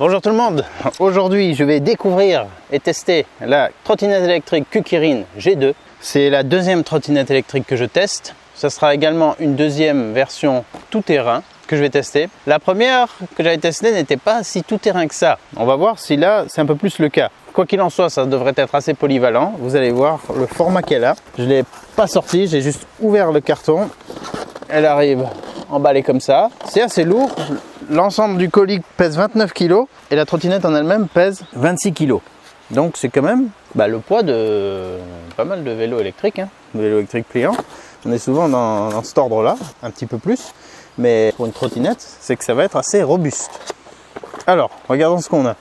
Bonjour tout le monde, aujourd'hui je vais découvrir et tester la trottinette électrique Kukirin G2. C'est la deuxième trottinette électrique que je teste. Ça sera également une deuxième version tout-terrain que je vais tester. La première que j'avais testée n'était pas si tout-terrain que ça. On va voir si là c'est un peu plus le cas. Quoi qu'il en soit, ça devrait être assez polyvalent. Vous allez voir le format qu'elle a. Je ne l'ai pas sorti, j'ai juste ouvert le carton. Elle arrive emballée comme ça. C'est assez lourd. L'ensemble du colis pèse 29 kg et la trottinette en elle-même pèse 26 kg. Donc c'est quand même le poids de pas mal de vélos électriques, de vélos électriques pliants. On est souvent dans cet ordre-là, un petit peu plus. Mais pour une trottinette, c'est que ça va être assez robuste. Alors, regardons ce qu'on a.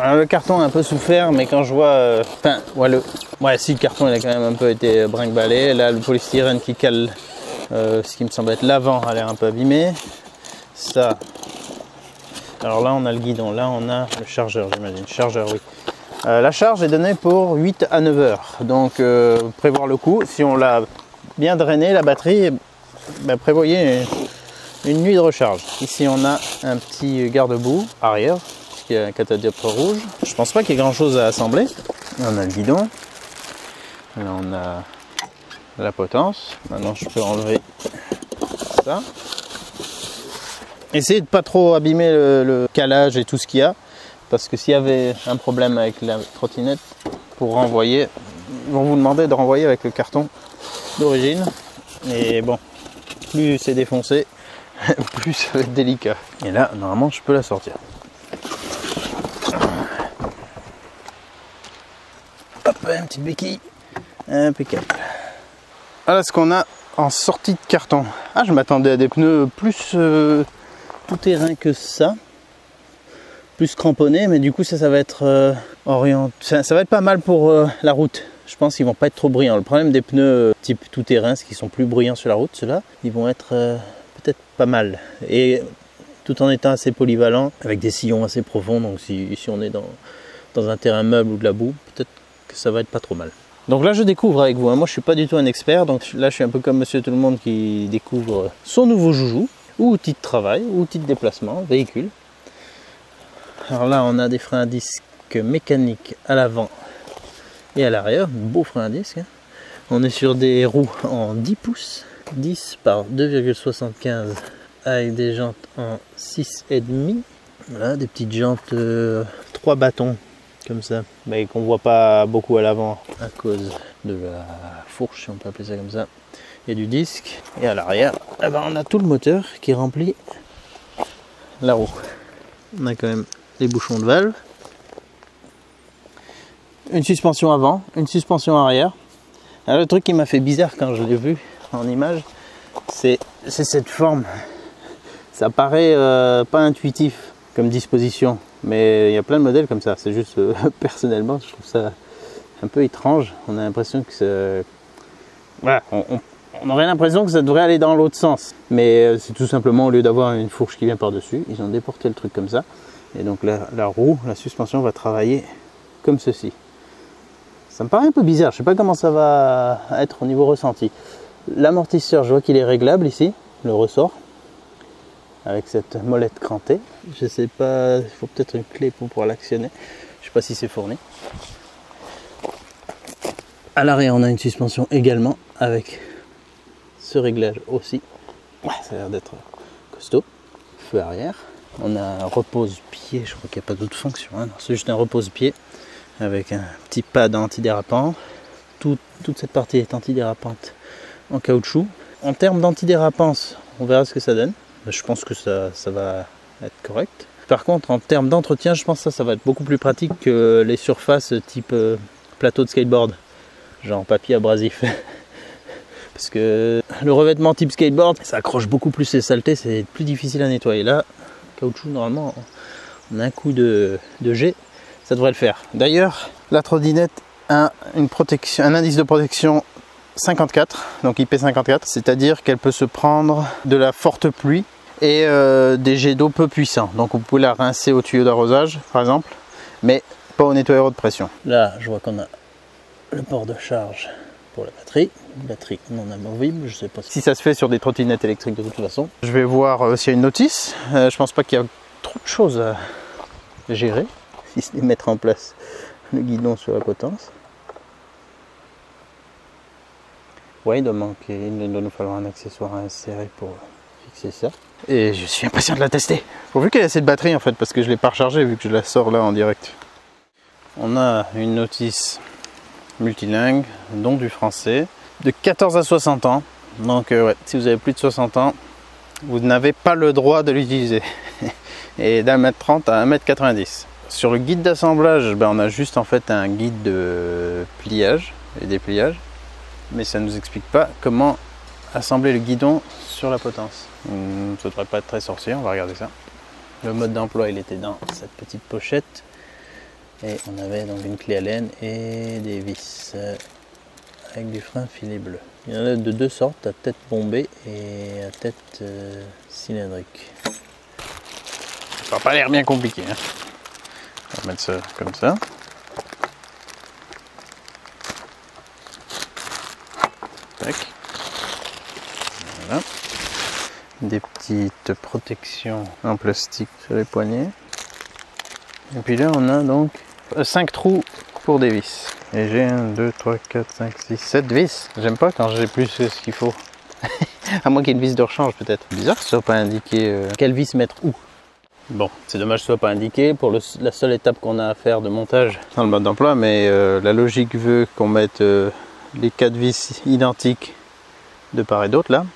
Alors, le carton a un peu souffert, mais quand je vois... si le carton il a quand même un peu été brinque-ballé. Là, le polystyrène qui cale ce qui me semble être l'avant a l'air un peu abîmé. Ça... Alors là, on a le guidon. Là, on a le chargeur, j'imagine. Chargeur, oui. La charge est donnée pour 8 à 9 heures. Donc, prévoir le coup. Si on l'a bien drainé, la batterie, prévoyez une nuit de recharge. Ici, on a un petit garde-boue arrière, qui a un catadioptre rouge. Je pense pas qu'il y ait grand-chose à assembler. Là, on a le guidon. Là, on a la potence. Maintenant, je peux enlever ça. Essayez de pas trop abîmer le calage et tout ce qu'il y a, parce que s'il y avait un problème avec la trottinette, pour renvoyer, ils vont vous demander de renvoyer avec le carton d'origine. Et bon, plus c'est défoncé, plus ça va être délicat. Et là, normalement, je peux la sortir. Hop, un petit béquille, impeccable. Voilà ce qu'on a en sortie de carton. Ah, je m'attendais à des pneus plus tout-terrain que ça, plus cramponné, mais du coup ça va être orienté. Ça va être pas mal pour la route. Je pense qu'ils vont pas être trop bruyants. Le problème des pneus type tout-terrain, c'est qu'ils sont plus bruyants sur la route. Ceux-là, ils vont être peut-être pas mal, et tout en étant assez polyvalents, avec des sillons assez profonds. Donc si on est dans un terrain meuble ou de la boue, peut-être que ça va être pas trop mal. Donc là je découvre avec vous, Moi je suis pas du tout un expert, donc là je suis un peu comme monsieur tout le monde qui découvre son nouveau joujou, ou outil de travail, ou outil de déplacement, véhicule. Alors là on a des freins à disque mécaniques à l'avant et à l'arrière, beau frein à disque. On est sur des roues en 10 pouces, 10 par 2,75 avec des jantes en 6,5. Voilà, des petites jantes 3 bâtons comme ça, mais qu'on voit pas beaucoup à l'avant à cause de la fourche, si on peut appeler ça comme ça, et du disque. Et à l'arrière, on a tout le moteur qui remplit la roue. On a quand même les bouchons de valve, une suspension avant, une suspension arrière. Alors, le truc qui m'a fait bizarre quand je l'ai vu en image, c'est cette forme. Ça paraît pas intuitif comme disposition, mais il y a plein de modèles comme ça. C'est juste personnellement je trouve ça un peu étrange. On a l'impression que ça... Voilà, on aurait l'impression que ça devrait aller dans l'autre sens, mais c'est tout simplement, au lieu d'avoir une fourche qui vient par dessus, ils ont déporté le truc comme ça, et donc la roue, la suspension va travailler comme ceci. Ça me paraît un peu bizarre, je sais pas comment ça va être au niveau ressenti. L'amortisseur, je vois qu'il est réglable ici, le ressort, avec cette molette crantée. Je sais pas, il faut peut-être une clé pour pouvoir l'actionner. Je sais pas si c'est fourni. À l'arrière, on a une suspension également avec ce réglage aussi. Ouais, ça a l'air d'être costaud. Feu arrière. On a un repose-pied. Je crois qu'il n'y a pas d'autre fonction. Non, c'est juste un repose-pied avec un petit pad antidérapant. Toute cette partie est antidérapante en caoutchouc. En termes d'antidérapance, on verra ce que ça donne. Je pense que ça va être correct. Par contre, en termes d'entretien, je pense que ça va être beaucoup plus pratique que les surfaces type plateau de skateboard, genre papier abrasif. Parce que le revêtement type skateboard, ça accroche beaucoup plus les saletés, c'est plus difficile à nettoyer. Là, caoutchouc, normalement, en un coup de jet, ça devrait le faire. D'ailleurs, la trottinette a un indice de protection 54, donc IP54, c'est-à-dire qu'elle peut se prendre de la forte pluie et des jets d'eau peu puissants. Donc vous pouvez la rincer au tuyau d'arrosage par exemple, mais pas au nettoyeur de pression. Là je vois qu'on a le port de charge pour la batterie non amovible. Je sais pas si ça se fait sur des trottinettes électriques de toute façon. Je vais voir s'il y a une notice. Je pense pas qu'il y a trop de choses gérer, si ce n'est mettre en place le guidon sur la potence. Ouais, il doit nous falloir un accessoire à insérer pour fixer ça. Et je suis impatient de la tester. Pourvu qu'elle ait assez de batterie en fait, parce que je ne l'ai pas rechargée vu que je la sors là en direct. On a une notice multilingue, dont du français, de 14 à 60 ans. Donc ouais, si vous avez plus de 60 ans, vous n'avez pas le droit de l'utiliser. Et d'1m30 à 1m90. Sur le guide d'assemblage, on a juste en fait un guide de pliage et dépliage. Mais ça ne nous explique pas comment assembler le guidon sur la potence. Ça ne devrait pas être très sorcier, on va regarder ça. Le mode d'emploi, il était dans cette petite pochette. Et on avait donc une clé Allen et des vis avec du frein filet bleu. Il y en a de deux sortes, à tête bombée et à tête cylindrique. Ça n'a pas l'air bien compliqué. Hein. On va mettre ça comme ça. Tac. Voilà. Des petites protections en plastique sur les poignets. Et puis là on a donc 5 trous pour des vis. Et j'ai 1, 2, 3, 4, 5, 6, 7 vis. J'aime pas quand j'ai plus ce qu'il faut. À moins qu'il y ait une vis de rechange peut-être. Bizarre que ce soit pas indiqué quelle vis mettre où. Bon, c'est dommage que ce soit pas indiqué pour la seule étape qu'on a à faire de montage dans le mode d'emploi, mais la logique veut qu'on mette les 4 vis identiques de part et d'autre là.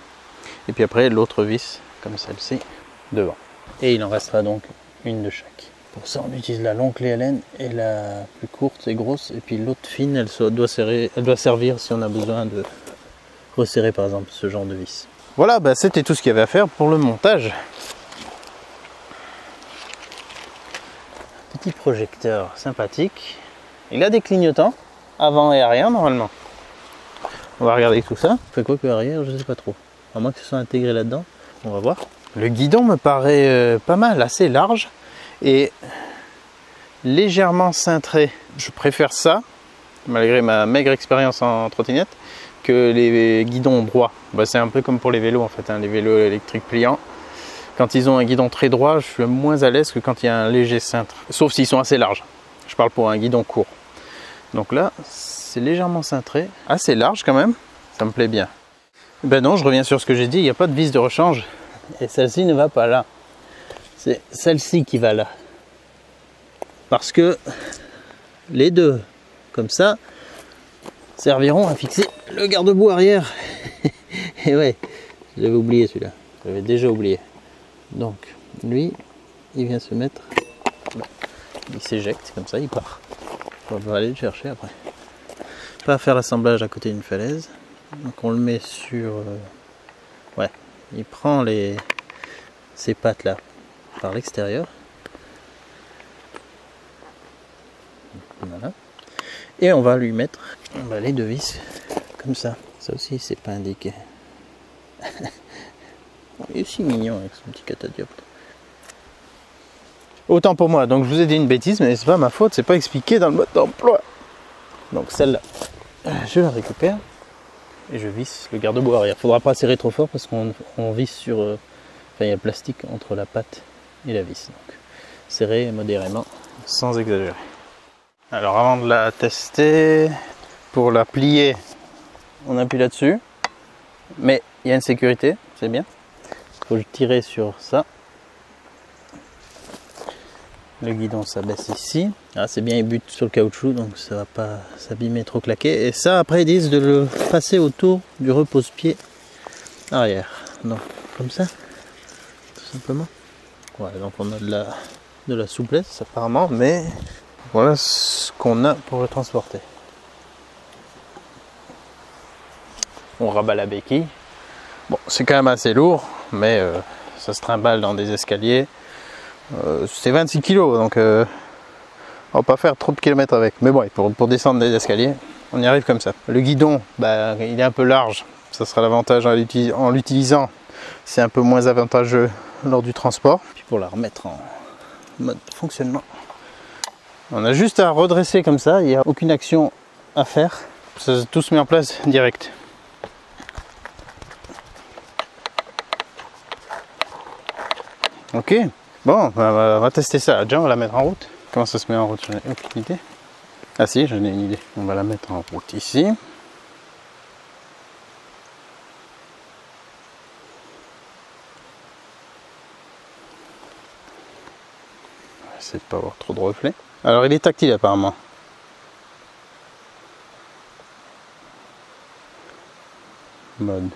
Et puis après l'autre vis, comme celle-ci, devant. Et il en restera donc une de chaque. Pour ça, on utilise la longue clé Allen et la plus courte et grosse. Et puis l'autre fine, elle doit servir si on a besoin de resserrer par exemple ce genre de vis. Voilà, c'était tout ce qu'il y avait à faire pour le montage. Petit projecteur sympathique. Il a des clignotants avant et arrière normalement. On va regarder tout ça. Fait quoi que arrière, je sais pas trop. À moins que ce soit intégré là-dedans. On va voir. Le guidon me paraît pas mal, assez large. Et légèrement cintré. Je préfère ça, malgré ma maigre expérience en trottinette, que les guidons droits. C'est un peu comme pour les vélos en fait, hein, les vélos électriques pliants. Quand ils ont un guidon très droit, je suis moins à l'aise que quand il y a un léger cintre. Sauf s'ils sont assez larges. Je parle pour un guidon court. Donc là, c'est légèrement cintré, assez large quand même. Ça me plaît bien. Non, je reviens sur ce que j'ai dit, il n'y a pas de vis de rechange. Et celle-ci ne va pas là. C'est celle-ci qui va là. Parce que les deux, comme ça, serviront à fixer le garde-boue arrière. Et ouais, j'avais oublié celui-là. J'avais déjà oublié. Donc, lui, il vient se mettre. Il s'éjecte, comme ça, il part. On va aller le chercher après. Pas faire l'assemblage à côté d'une falaise. Donc on le met sur... ouais, il prend ces pattes là par l'extérieur. Voilà. Et on va lui mettre les deux vis comme ça. Ça aussi c'est pas indiqué. Il est aussi mignon avec son petit catadioptre. Autant pour moi, donc je vous ai dit une bêtise, mais c'est pas ma faute, c'est pas expliqué dans le mode d'emploi. Donc celle-là, je la récupère et je visse le garde-boue arrière. Faudra pas serrer trop fort parce qu'on visse sur... enfin il y a le plastique entre la patte et la vis. Donc serrer modérément sans exagérer. Alors avant de la tester, pour la plier, on appuie là-dessus. Mais il y a une sécurité, c'est bien. Il faut le tirer sur ça. Le guidon s'abaisse ici. Ah, c'est bien, il bute sur le caoutchouc, donc ça va pas s'abîmer, trop claquer. Et ça, après, ils disent de le passer autour du repose-pied arrière. Donc, comme ça, tout simplement. Voilà, donc on a de la souplesse apparemment, mais voilà ce qu'on a pour le transporter. On rabat la béquille. Bon, c'est quand même assez lourd, mais ça se trimballe dans des escaliers. C'est 26 kg, donc on va pas faire trop de kilomètres avec. Mais bon, pour descendre des escaliers, on y arrive comme ça. Le guidon, il est un peu large. Ça sera l'avantage en l'utilisant. C'est un peu moins avantageux lors du transport. Puis pour la remettre en mode fonctionnement, on a juste à redresser comme ça. Il n'y a aucune action à faire. Ça tout se met en place direct. Ok. Bon, on va tester ça. Déjà, on va la mettre en route. Comment ça se met en route? J'en ai aucune idée. Ah si, j'en ai une idée. On va la mettre en route ici. On va essayer de pas avoir trop de reflets. Alors, il est tactile apparemment. Mode.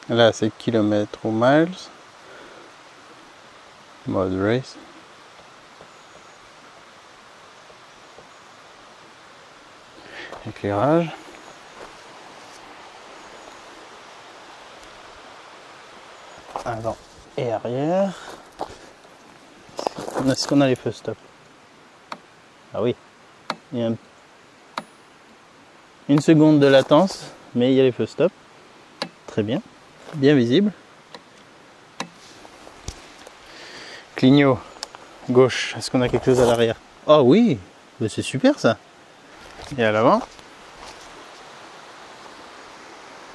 Là, c'est kilomètres ou miles. Mode race. Éclairage. Avant et arrière. Est-ce qu'on a les feux stop? Ah oui. Il y a une seconde de latence, mais il y a les feux stop. Très bien. Bien visible. Clignot gauche. Est-ce qu'on a quelque chose à l'arrière? Oh oui, c'est super ça. Et à l'avant?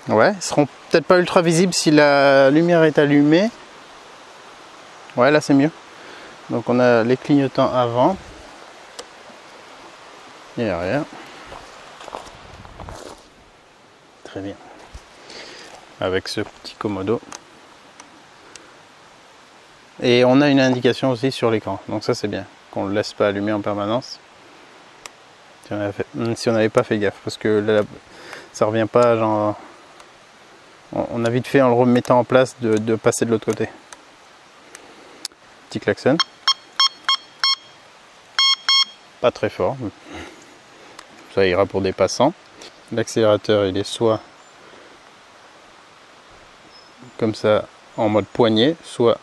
Ouais, ils seront peut-être pas ultra visibles si la lumière est allumée. Ouais, là c'est mieux. Donc on a les clignotants avant et arrière. Très bien. Avec ce petit commodo. Et on a une indication aussi sur l'écran. Donc ça c'est bien. Qu'on ne le laisse pas allumer en permanence. Si on n'avait pas fait gaffe. Parce que là, ça revient pas genre... On a vite fait en le remettant en place de passer de l'autre côté. Petit klaxon. Pas très fort. Ça ira pour des passants. L'accélérateur il est soit comme ça en mode poignet, soit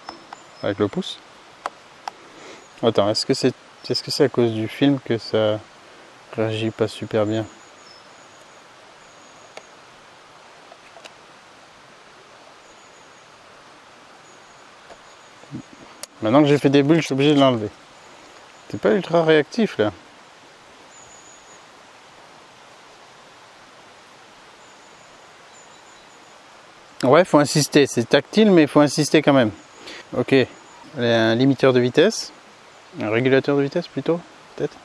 avec le pouce. Attends, est-ce que c'est à cause du film que ça réagit pas super bien? Maintenant que j'ai fait des bulles, je suis obligé de l'enlever. C'est pas ultra réactif là. Ouais, faut insister. C'est tactile, mais il faut insister quand même. Ok. Un limiteur de vitesse. Un régulateur de vitesse plutôt, peut-être.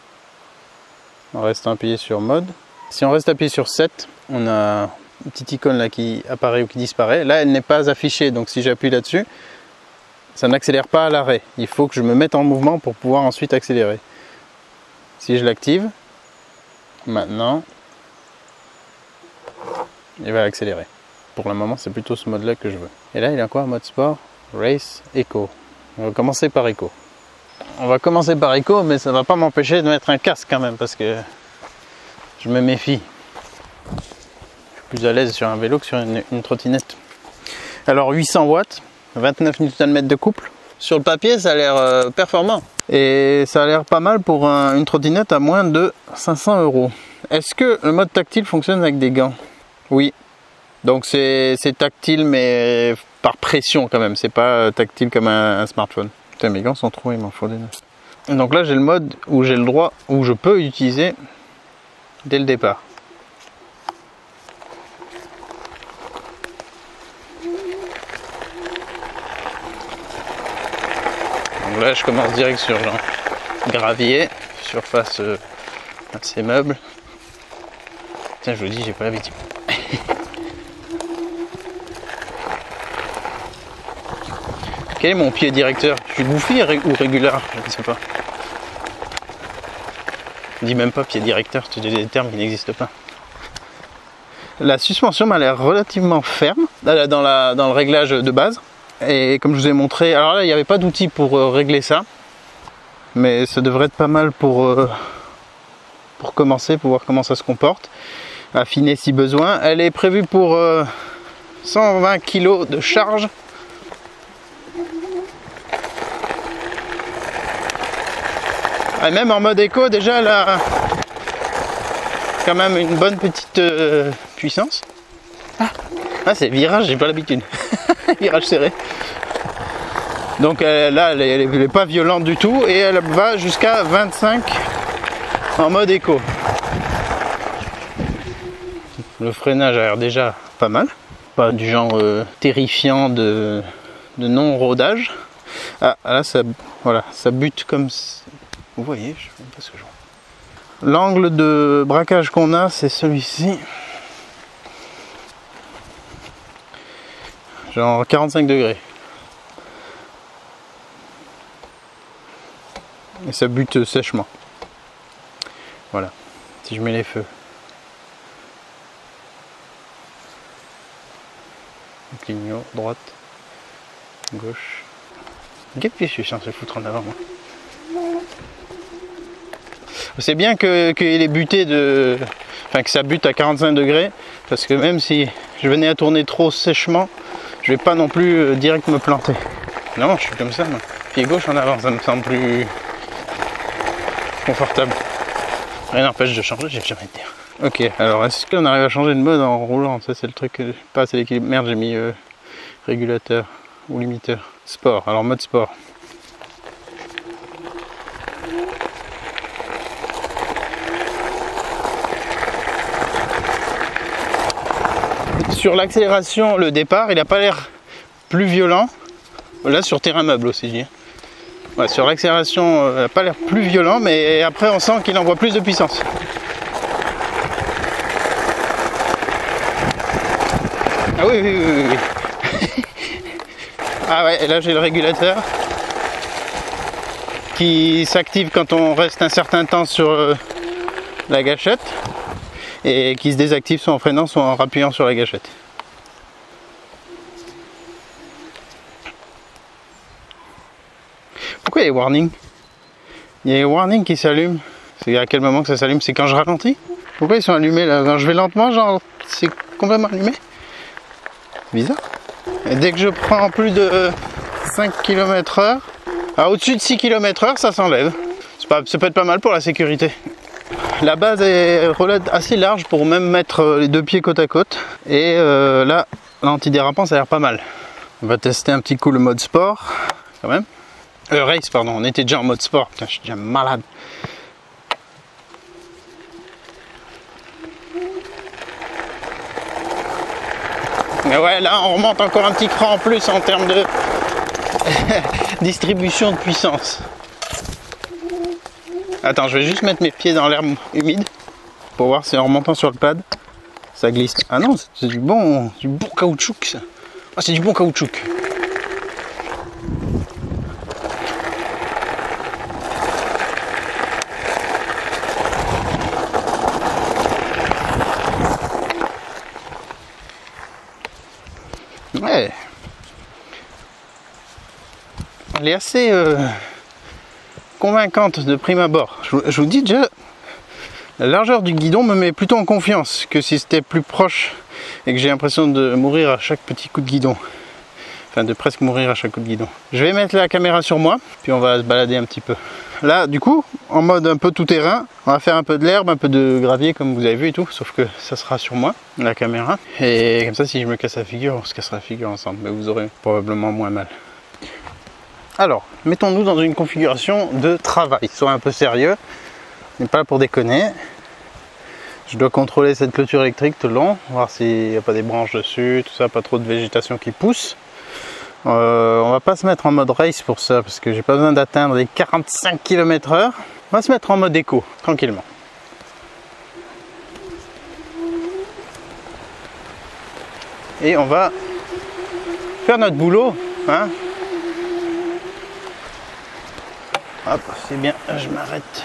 On reste appuyé sur mode. Si on reste appuyé sur 7, on a une petite icône là qui apparaît ou qui disparaît. Là, elle n'est pas affichée, donc si j'appuie là-dessus, ça n'accélère pas à l'arrêt. Il faut que je me mette en mouvement pour pouvoir ensuite accélérer. Si je l'active, maintenant, il va accélérer. Pour le moment, c'est plutôt ce mode-là que je veux. Et là, il y a quoi? Mode sport, race, eco. On va commencer par eco. On va commencer par eco, mais ça ne va pas m'empêcher de mettre un casque quand même, parce que je me méfie. Je suis plus à l'aise sur un vélo que sur une trottinette. Alors 800 watts, 29 Nm de couple. Sur le papier, ça a l'air performant. Et ça a l'air pas mal pour une trottinette à moins de 500 €. Est-ce que le mode tactile fonctionne avec des gants? Oui. Donc c'est tactile, mais par pression quand même. C'est pas tactile comme un smartphone. Putain, mes gants sont trop, il m'en faut des neufs. Donc là, j'ai le mode où j'ai le droit, où je peux utiliser dès le départ. Donc là, je commence direct sur gravier, surface assez meuble. Tiens, je vous dis, j'ai pas l'habitude. Quel est mon pied directeur? Je suis goofy ou régular? Je ne sais pas. Je dis même pas pied directeur, c'est des termes qui n'existent pas. La suspension m'a l'air relativement ferme dans le réglage de base. Et comme je vous ai montré, alors là il n'y avait pas d'outil pour régler ça. Mais ça devrait être pas mal pour commencer, pour voir comment ça se comporte. Affiner si besoin. Elle est prévue pour 120 kg de charge. Et même en mode éco, déjà elle a quand même une bonne petite puissance. Ah c'est virage, j'ai pas l'habitude. Virage serré. Donc là elle n'est pas violente du tout et elle va jusqu'à 25 en mode éco. Le freinage a l'air déjà pas mal. pas du genre terrifiant de non-rodage. Ah là ça, voilà, ça bute comme... Vous voyez, je sais même pas ce que je vois. L'angle de braquage qu'on a, c'est celui-ci. Genre 45 degrés. Et ça bute sèchement. Voilà. Si je mets les feux. Clignot, droite, gauche. Qu'est-ce que je suis censé foutre en avant, moi? C'est bien qu'il est buté de... Enfin, que ça bute à 45 degrés. Parce que même si je venais à tourner trop sèchement, je vais pas non plus direct me planter. Non, je suis comme ça, moi. Pied gauche en avant, ça me semble plus confortable. Rien n'empêche de changer, j'ai jamais de dire. Ok, alors est-ce qu'on arrive à changer de mode en roulant? Ça c'est le truc, pas assez d'équilibre. Merde, j'ai mis régulateur ou limiteur. Sport, alors mode sport. Sur l'accélération, le départ, il n'a pas l'air plus violent. Là, sur terrain meuble aussi, je dis. Ouais, sur l'accélération, il n'a pas l'air plus violent, mais après, on sent qu'il envoie plus de puissance. Ah oui, oui, oui, oui. Ah ouais, et là, j'ai le régulateur qui s'active quand on reste un certain temps sur la gâchette. Et qui se désactive soit en freinant, soit en rappuyant sur la gâchette. Pourquoi il y a des warnings? Il y a des warnings qui s'allument. C'est à quel moment que ça s'allume? C'est quand je ralentis? Pourquoi ils sont allumés là? Quand je vais lentement, genre, c'est complètement allumé? C'est bizarre. Et dès que je prends plus de 5 km/h, au-dessus de 6 km/h, ça s'enlève. Ça peut être pas mal pour la sécurité. La base est assez large pour même mettre les deux pieds côte à côte. Et là, l'antidérapant, ça a l'air pas mal. On va tester un petit coup le mode sport, quand même. Race, pardon, on était déjà en mode sport. Putain, je suis déjà malade. Mais ouais, là, on remonte encore un petit cran en plus en termes de distribution de puissance. Attends, je vais juste mettre mes pieds dans l'herbe humide pour voir si en remontant sur le pad, ça glisse. Ah non, c'est du bon caoutchouc ça. Ah, c'est du bon caoutchouc. Ouais. Elle est assez convaincante de prime abord. Je vous dis déjà, la largeur du guidon me met plutôt en confiance que si c'était plus proche et que j'ai l'impression de mourir à chaque petit coup de guidon. Enfin, de presque mourir à chaque coup de guidon. Je vais mettre la caméra sur moi, puis on va se balader un petit peu. Là, du coup, en mode un peu tout terrain, on va faire un peu de l'herbe, un peu de gravier comme vous avez vu et tout, sauf que ça sera sur moi, la caméra. Et comme ça, si je me casse la figure, on se cassera la figure ensemble, mais vous aurez probablement moins mal. Alors, mettons-nous dans une configuration de travail. Sois un peu sérieux, on n'est pas là pour déconner. Je dois contrôler cette clôture électrique tout le long, voir s'il n'y a pas des branches dessus, tout ça, pas trop de végétation qui pousse. On va pas se mettre en mode race pour ça, parce que j'ai pas besoin d'atteindre les 45 km/h. On va se mettre en mode éco, tranquillement. Et on va faire notre boulot, hein. Hop, c'est bien, je m'arrête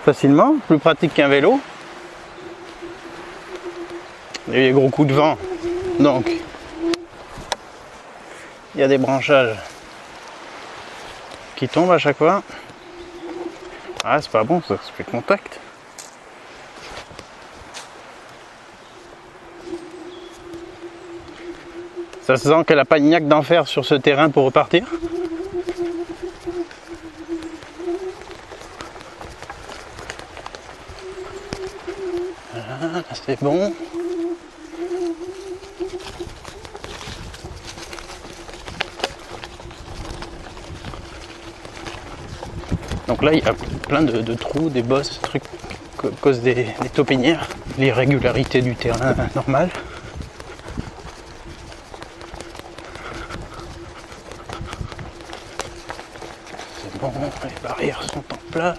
facilement, plus pratique qu'un vélo. Il y a des gros coups de vent, donc il y a des branchages qui tombent à chaque fois. Ah, c'est pas bon, ça fait contact. Ça se sent qu'elle n'a pas une niaque d'enfer sur ce terrain pour repartir. Voilà, c'est bon. Donc là, il y a plein de trous, des bosses, des trucs à cause des taupinières, l'irrégularité du terrain normal. bon, les barrières sont en place.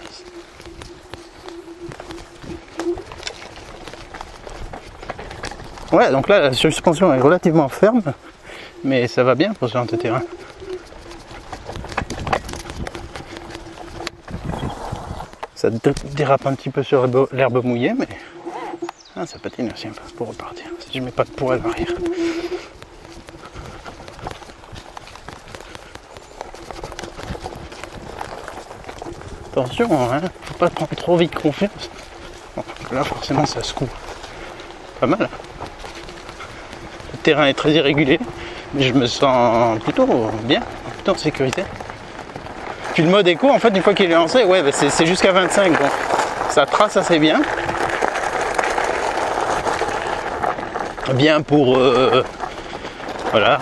Ouais, donc là la suspension est relativement ferme, mais ça va bien pour ce genre de terrain. Ça dérape un petit peu sur l'herbe mouillée, mais ça patine aussi un peu pour repartir, si je mets pas de poids à l'arrière. Attention, hein, faut pas prendre trop vite confiance. Bon, là forcément ça secoue pas mal. Le terrain est très irrégulier, mais je me sens plutôt bien, plutôt en sécurité. Puis le mode éco, en fait, une fois qu'il est lancé, ouais, bah c'est jusqu'à 25, donc ça trace assez bien. Bien pour, voilà,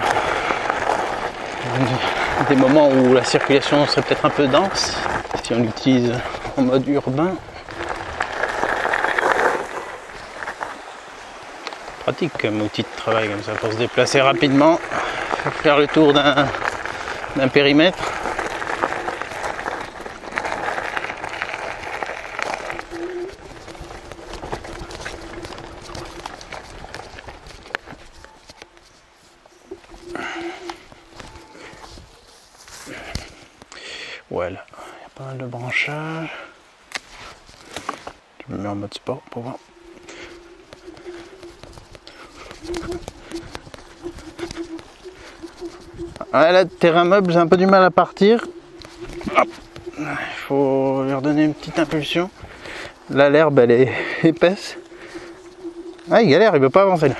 des moments où la circulation serait peut-être un peu dense, si on l'utilise en mode urbain. Pratique comme outil de travail comme ça pour se déplacer rapidement, faire le tour d'un périmètre. Voilà, il y a pas mal de branchages. Je me mets en mode sport pour voir. Ah, là, terrain meuble, j'ai un peu du mal à partir. Hop. Il faut lui redonner une petite impulsion. Là, l'herbe, elle est épaisse. Ah, il galère, il veut pas avancer là.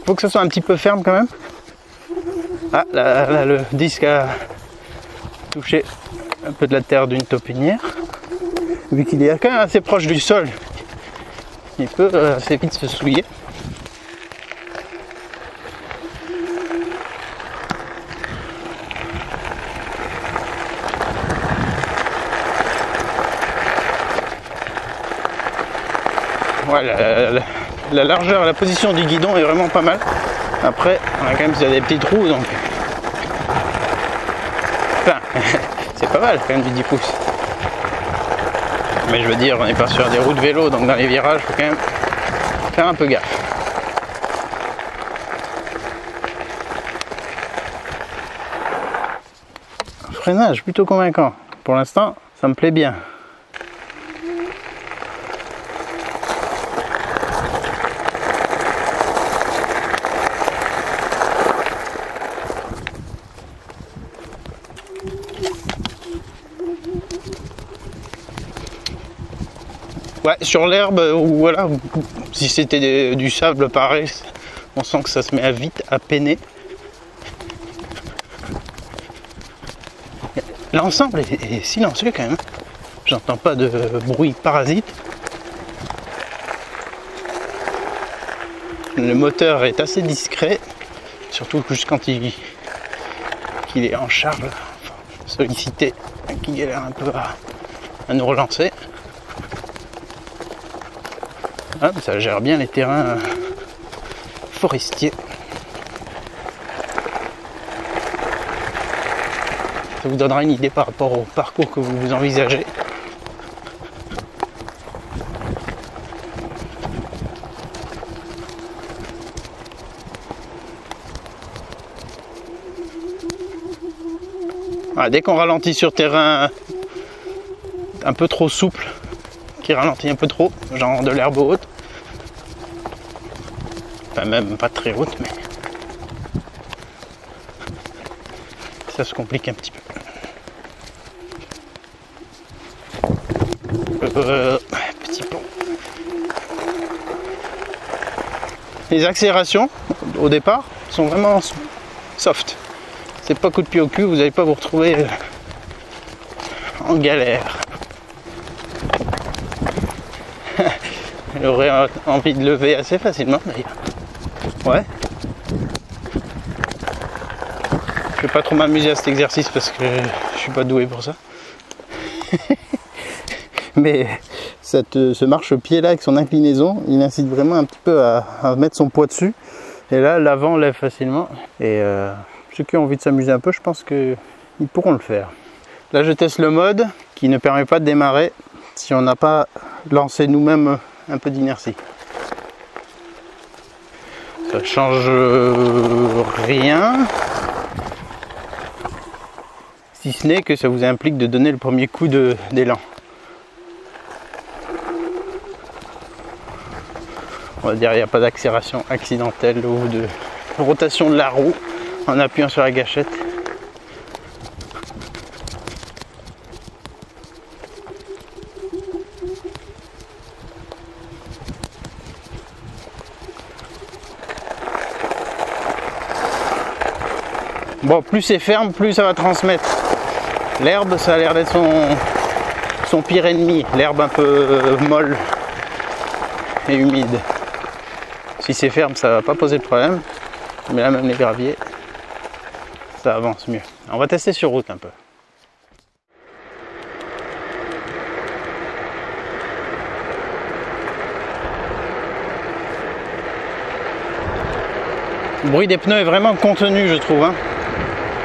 Faut que ça soit un petit peu ferme quand même. Ah, là, le disque a touché un peu de la terre d'une taupinière. Vu qu'il est quand même assez proche du sol, il peut assez vite se souiller. Voilà, la largeur, la position du guidon est vraiment pas mal. Après, on a quand même des petits trous, donc enfin, c'est pas mal quand même du 10 pouces. Mais je veux dire, on n'est pas sur des routes vélo, donc dans les virages, il faut quand même faire un peu gaffe. Un freinage plutôt convaincant. Pour l'instant, ça me plaît bien. Ouais, sur l'herbe, ou voilà, si c'était du sable pareil, on sent que ça se met vite à peiner. L'ensemble est silencieux quand même. J'entends pas de bruit parasite. Le moteur est assez discret, surtout juste quand il est en charge, enfin, sollicité, qui galère un peu à nous relancer. Ah, ça gère bien les terrains forestiers. Ça vous donnera une idée par rapport au parcours que vous envisagez. Voilà, dès qu'on ralentit sur terrain un peu trop souple, qui ralentit un peu trop, genre de l'herbe haute, enfin même pas très haute, mais ça se complique un petit peu. Petit pont. Les accélérations au départ sont vraiment soft. C'est pas coup de pied au cul, vous n'allez pas vous retrouver en galère. J'aurais envie de lever assez facilement d'ailleurs. Ouais. Je vais pas trop m'amuser à cet exercice parce que je suis pas doué pour ça. mais ce marchepied là avec son inclinaison, il incite vraiment un petit peu à mettre son poids dessus. Et là, l'avant lève facilement. Et ceux qui ont envie de s'amuser un peu, je pense qu'ils pourront le faire. Là, je teste le mode qui ne permet pas de démarrer si on n'a pas lancé nous-mêmes un peu d'inertie. Ça change rien. Si ce n'est que ça vous implique de donner le premier coup d'élan. On va dire qu'il n'y a pas d'accélération accidentelle ou de rotation de la roue en appuyant sur la gâchette. Bon, plus c'est ferme, plus ça va transmettre. L'herbe, ça a l'air d'être son pire ennemi. L'herbe un peu molle et humide. Si c'est ferme, ça va pas poser de problème. Mais là, même les graviers, ça avance mieux. On va tester sur route un peu. Le bruit des pneus est vraiment contenu, je trouve. Hein.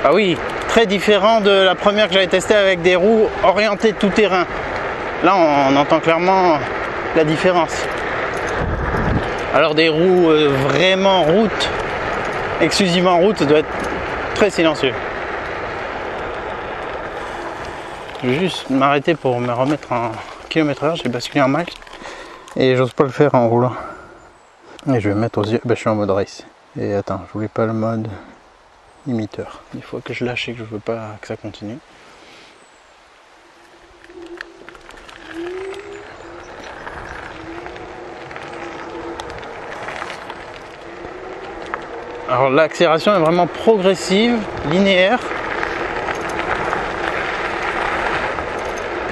Ah oui, très différent de la première que j'avais testée avec des roues orientées tout terrain. Là, on entend clairement la différence. Alors des roues vraiment route, exclusivement route, ça doit être très silencieux. Je vais juste m'arrêter pour me remettre en km/h, j'ai basculé en miles et j'ose pas le faire en roulant. Et je vais mettre aux yeux, je suis en mode race. Et attends, je voulais pas le mode limiteur. Il faut que je lâche et que je veux pas que ça continue. Alors l'accélération est vraiment progressive, linéaire.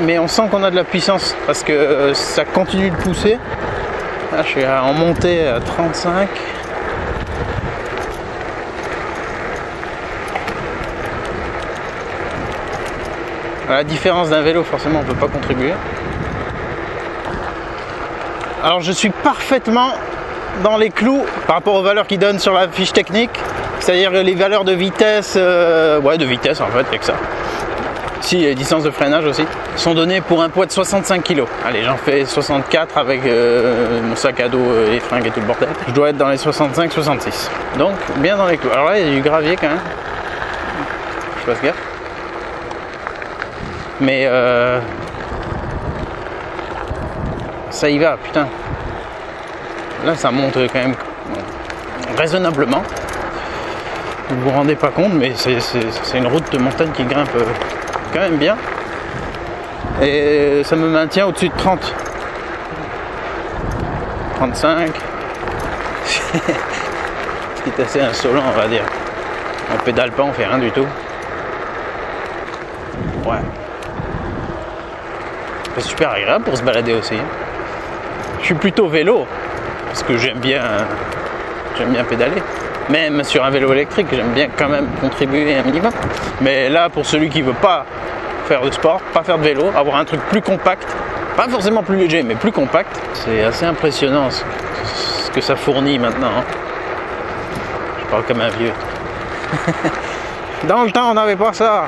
Mais on sent qu'on a de la puissance parce que ça continue de pousser. Là je suis en montée à 35. À la différence d'un vélo, forcément on ne peut pas contribuer. Alors je suis parfaitement dans les clous par rapport aux valeurs qu'ils donnent sur la fiche technique, c'est-à-dire les valeurs de vitesse, de vitesse en fait, avec ça. Si, les distances de freinage aussi, sont données pour un poids de 65 kg. Allez, j'en fais 64 avec mon sac à dos, les fringues et tout le bordel. Je dois être dans les 65-66. Donc, bien dans les clous. Alors là, il y a du gravier quand même. Je fasse gaffe. Mais ça y va, putain. Là, ça monte quand même raisonnablement. Vous vous rendez pas compte, mais c'est une route de montagne qui grimpe quand même bien. Et ça me maintient au-dessus de 30. 35. Ce qui est assez insolent, on va dire. On pédale pas, on fait rien du tout. Ouais. C'est super agréable pour se balader aussi. Je suis plutôt vélo. Parce que j'aime bien pédaler. Même sur un vélo électrique, j'aime bien quand même contribuer un minimum. Mais là, pour celui qui veut pas faire de sport, pas faire de vélo, avoir un truc plus compact, pas forcément plus léger, mais plus compact, c'est assez impressionnant ce que ça fournit maintenant. Hein. Je parle comme un vieux. Dans le temps, on n'avait pas ça.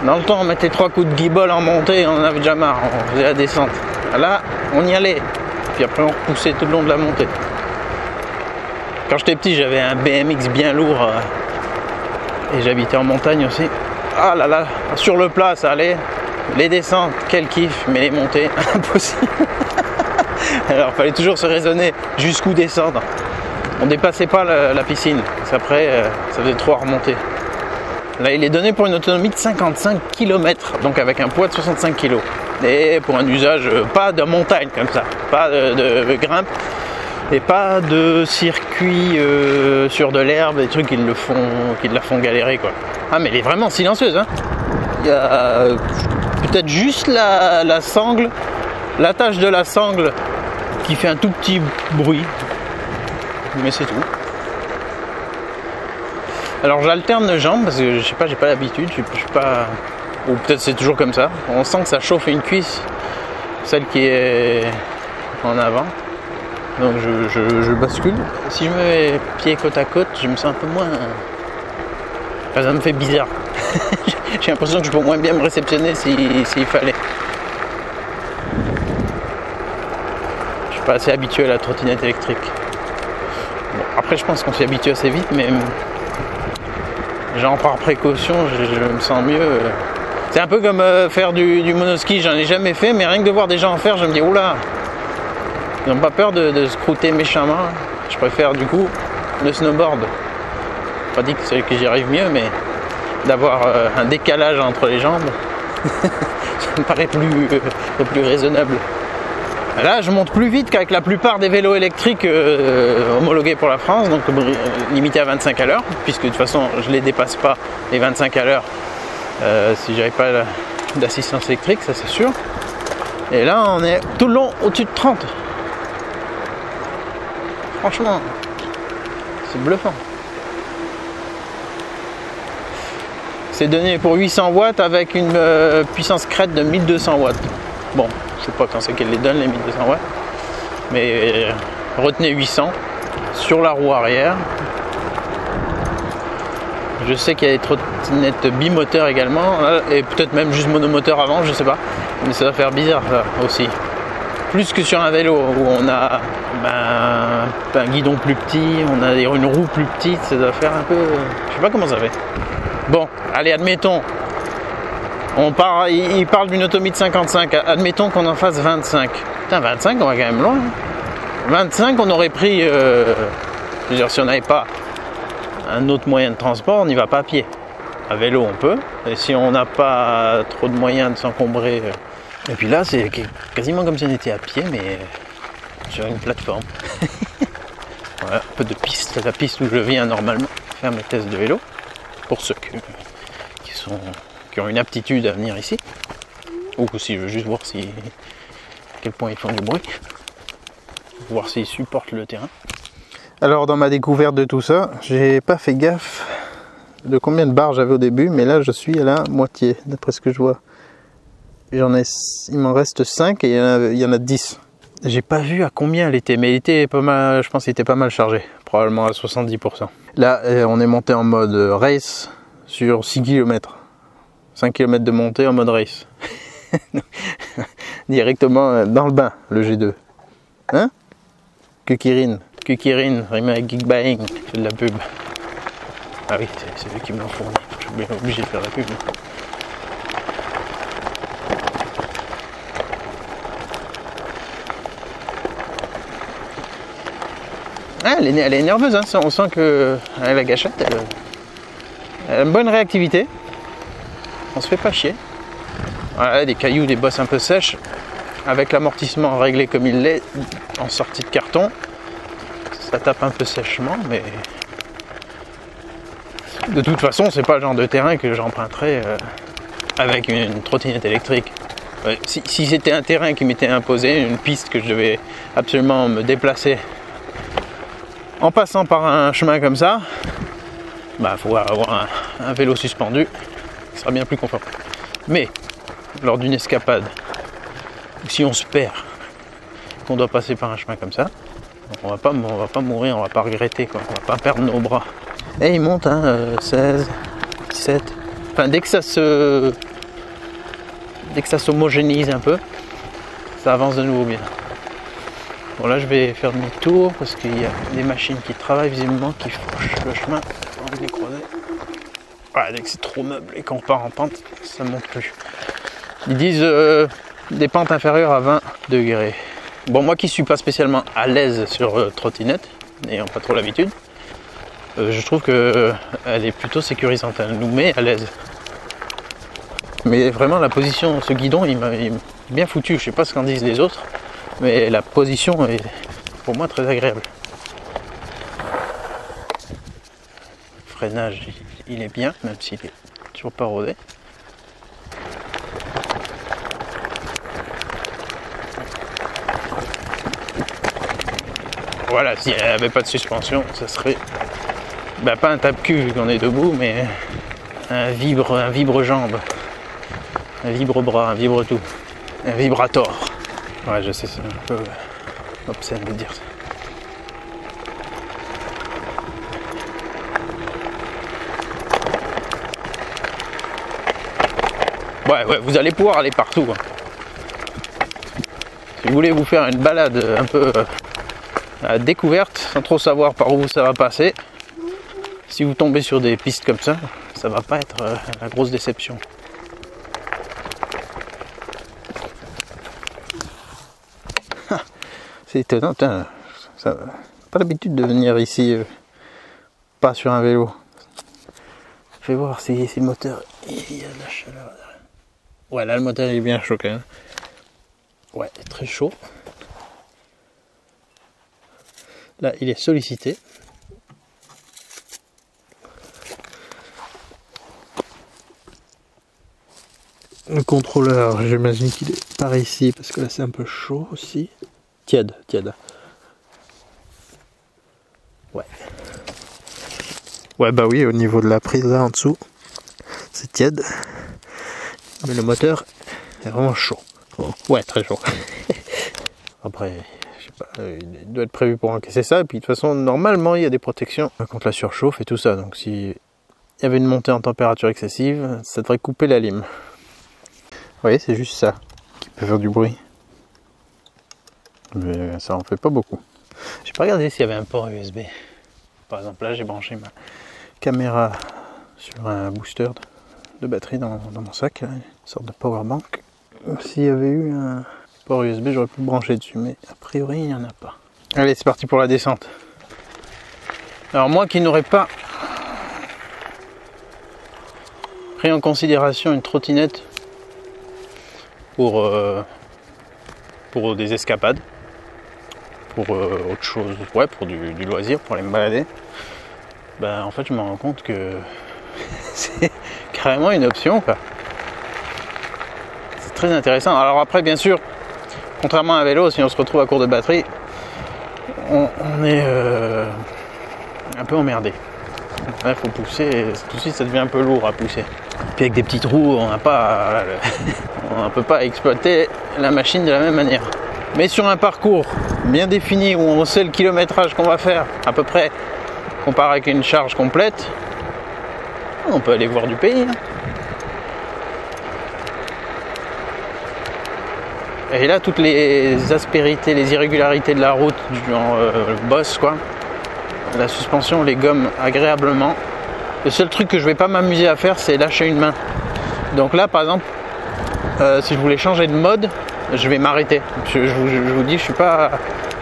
Dans le temps, on mettait 3 coups de guibole en montée, on en avait déjà marre, on faisait la descente. Là, on y allait. Puis après on repoussait tout le long de la montée. Quand j'étais petit, j'avais un BMX bien lourd et j'habitais en montagne aussi. Ah là là, sur le plat ça allait, les descentes, quel kiff, mais les montées, impossible. Alors il fallait toujours se raisonner jusqu'où descendre. On dépassait pas la piscine, après ça faisait trop à remonter. Là il est donné pour une autonomie de 55 km, donc avec un poids de 65 kg. Et pour un usage pas de montagne comme ça, pas de grimpe et pas de circuit sur de l'herbe, des trucs qui la font galérer quoi. Ah mais elle est vraiment silencieuse hein. Il y a peut-être juste la sangle, l'attache de la sangle qui fait un tout petit bruit, mais c'est tout. Alors j'alterne de jambes parce que je sais pas, j'ai pas l'habitude, je suis pas Ou peut-être c'est toujours comme ça. On sent que ça chauffe une cuisse, celle qui est en avant. Donc je bascule. Si je me mets pied côte à côte, je me sens un peu moins... Enfin, ça me fait bizarre. J'ai l'impression que je peux moins bien me réceptionner s'il fallait. Je suis pas assez habitué à la trottinette électrique. Bon, après je pense qu'on s'y habitue assez vite, mais genre par précaution, je me sens mieux. C'est un peu comme faire du monoski, j'en ai jamais fait, mais rien que de voir des gens en faire, je me dis oula, ils n'ont pas peur de se croûter méchamment. Je préfère du coup le snowboard. Pas dit que j'y arrive mieux, mais d'avoir un décalage entre les jambes, ça me paraît plus raisonnable. Là, je monte plus vite qu'avec la plupart des vélos électriques homologués pour la France, donc limités à 25 à l'heure, puisque de toute façon, je ne les dépasse pas, les 25 à l'heure, si j'avais pas d'assistance électrique, ça c'est sûr. Et là, on est tout le long au-dessus de 30. Franchement, c'est bluffant. C'est donné pour 800 watts avec une puissance crête de 1200 watts. Bon, je sais pas quand c'est qu'elle les donne, les 1200 watts. Mais retenez 800 sur la roue arrière. Je sais qu'il y a des trottinettes bimoteurs également, et peut-être même juste monomoteur avant, je sais pas. Mais ça va faire bizarre ça aussi. Plus que sur un vélo où on a un guidon plus petit, on a une roue plus petite, ça doit faire un peu... Je sais pas comment ça fait. Bon, allez, admettons, il parle d'une autonomie de 55, admettons qu'on en fasse 25. Putain, 25, on va quand même loin. 25, on aurait pris, je veux dire, si on n'avait pas un autre moyen de transport, on n'y va pas à pied. À vélo, on peut, et si on n'a pas trop de moyens de s'encombrer... Et puis là, c'est quasiment comme si on était à pied, mais sur une plateforme. Voilà, un peu de piste, c'est la piste où je viens normalement faire mes tests de vélo. Pour ceux qui ont une aptitude à venir ici, ou si je veux juste voir à quel point ils font du bruit, voir s'ils supportent le terrain. Alors dans ma découverte de tout ça, j'ai pas fait gaffe de combien de barres j'avais au début, mais là je suis à la moitié d'après ce que je vois. Il m'en reste 5 et il y en a 10. J'ai pas vu à combien elle était, mais il était pas mal, je pense qu'il était pas mal chargé, probablement à 70%. Là, on est monté en mode race sur 6 km. 5 km de montée en mode race. Directement dans le bain, le G2. Hein? Kukirin, rime avec Geekbuying, c'est de la pub. Ah oui, c'est eux qui me l'ont fourni, je suis bien obligé de faire la pub. Ah, elle est nerveuse, hein. On sent que la gâchette, elle a une bonne réactivité. On se fait pas chier. Voilà, des cailloux, des bosses un peu sèches, avec l'amortissement réglé comme il l'est en sortie de carton. Ça tape un peu sèchement, mais de toute façon, c'est pas le genre de terrain que j'emprunterais avec une trottinette électrique. Si c'était un terrain qui m'était imposé, une piste que je devais absolument me déplacer en passant par un chemin comme ça, il faut avoir un vélo suspendu, ce sera bien plus confortable. Mais lors d'une escapade, ou si on se perd, qu'on doit passer par un chemin comme ça, on va pas mourir, on va pas regretter, quoi. On va pas perdre nos bras. Et il monte, 16, 17. Enfin, dès que ça s'homogénéise un peu, ça avance de nouveau bien. Bon, là je vais faire demi-tour parce qu'il y a des machines qui travaillent visiblement, qui franchissent le chemin. J'ai envie de les croiser. Voilà, dès que c'est trop meuble et qu'on part en pente, ça ne monte plus. Ils disent des pentes inférieures à 20 degrés. Bon, moi qui suis pas spécialement à l'aise sur trottinette, n'ayant pas trop l'habitude, je trouve que elle est plutôt sécurisante, elle nous met à l'aise. Mais vraiment la position, ce guidon, il m'a bien foutu, je sais pas ce qu'en disent les autres, mais la position est pour moi très agréable. Le freinage, il est bien, même s'il est toujours pas rodé. Voilà, si elle n'avait pas de suspension, ça serait pas un tape-cul vu qu'on est debout, mais un vibre-jambe. Un vibre-bras, un vibre-tout. Un vibrator. Ouais, je sais, c'est un peu obscène de dire ça. Ouais, vous allez pouvoir aller partout. Hein. Si vous voulez vous faire une balade un peu à découverte, sans trop savoir par où ça va passer, si vous tombez sur des pistes comme ça va pas être la grosse déception. C'est étonnant, ça, pas l'habitude de venir ici, pas sur un vélo. Je vais voir si le moteur, il y a de la chaleur. Ouais, là le moteur il est bien chaud quand même. Ouais, très chaud. Là, il est sollicité. Le contrôleur, j'imagine qu'il est par ici parce que là c'est un peu chaud aussi. Tiède. Ouais. Ouais, bah oui, au niveau de la prise là en dessous, c'est tiède. Mais le moteur est vraiment chaud. Ouais, très chaud. Après, je sais pas, il doit être prévu pour encaisser ça. Et puis de toute façon, normalement, il y a des protections contre la surchauffe et tout ça. Donc s'il y avait une montée en température excessive, ça devrait couper la lime. Vous voyez, c'est juste ça qui peut faire du bruit. Mais ça en fait pas beaucoup. J'ai pas regardé s'il y avait un port USB. Par exemple, là, j'ai branché ma caméra sur un booster de batterie dans mon sac, là, une sorte de power bank. S'il y avait eu un port USB, j'aurais pu le brancher dessus, mais a priori, il n'y en a pas. Allez, c'est parti pour la descente. Alors moi qui n'aurais pas pris en considération une trottinette pour des escapades, pour autre chose, ouais, pour du loisir, pour aller me balader, ben en fait je me rends compte que c'est carrément une option, quoi. C'est très intéressant. Alors après, bien sûr, contrairement à un vélo, si on se retrouve à court de batterie, on est un peu emmerdé. Là, il faut pousser, tout de suite ça devient un peu lourd à pousser. Puis avec des petits trous, on ne peut pas exploiter la machine de la même manière. Mais sur un parcours bien défini, où on sait le kilométrage qu'on va faire, à peu près, comparé avec une charge complète, on peut aller voir du pays. Hein. Et là, toutes les aspérités, les irrégularités de la route, du genre bosse, quoi, la suspension les gomme agréablement. Le seul truc que je vais pas m'amuser à faire, c'est lâcher une main. Donc là, par exemple, si je voulais changer de mode, je vais m'arrêter. Je vous dis, je suis pas,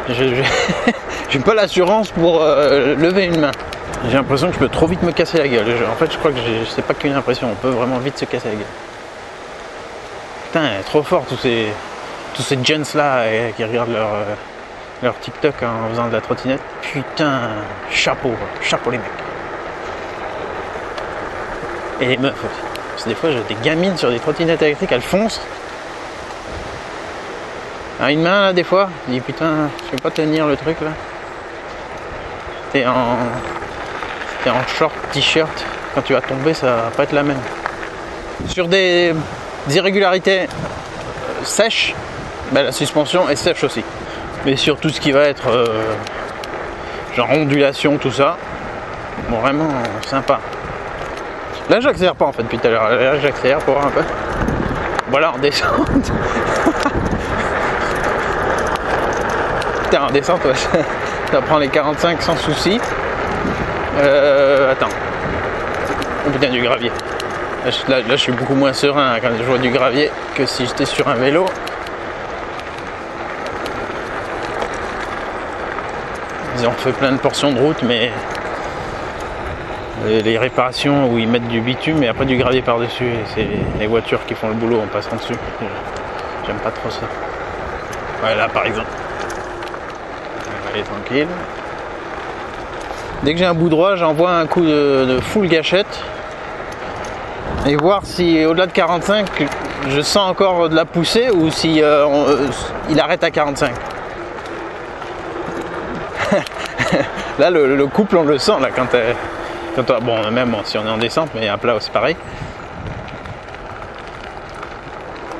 j'ai pas l'assurance pour lever une main. J'ai l'impression que je peux trop vite me casser la gueule. En fait, je crois que c'est pas qu'une impression, on peut vraiment vite se casser la gueule. Putain, trop fort tous ces gens là qui regardent leur TikTok en faisant de la trottinette. Putain, chapeau les mecs. Et les meufs aussi. Parce que des fois j'ai des gamines sur des trottinettes électriques, elles foncent. À une main là des fois, je dis putain, je peux pas tenir le truc là. T'es en short, t-shirt, quand tu vas tomber ça va pas être la même. Sur des irrégularités sèches, ben, la suspension est sèche aussi. Mais sur tout ce qui va être genre ondulation, tout ça, bon, vraiment sympa. Là j'accélère pas en fait depuis tout à l'heure, là j'accélère pour voir un peu. Voilà, en descente. Putain, en descente, ouais, ça prend les 45 sans souci. Attends. Oh putain, du gravier. Là, je suis beaucoup moins serein quand je vois du gravier que si j'étais sur un vélo. Ils ont fait plein de portions de route, mais les réparations où ils mettent du bitume et après du gravier par-dessus, c'est les voitures qui font le boulot en passant dessus. J'aime pas trop ça. Ouais, là par exemple. On va aller tranquille. Dès que j'ai un bout droit, j'envoie un coup de full gâchette et voir si au-delà de 45, je sens encore de la poussée ou si il arrête à 45. Là, le couple, on le sent là quand bon, même si on est en descente, mais à plat, c'est pareil.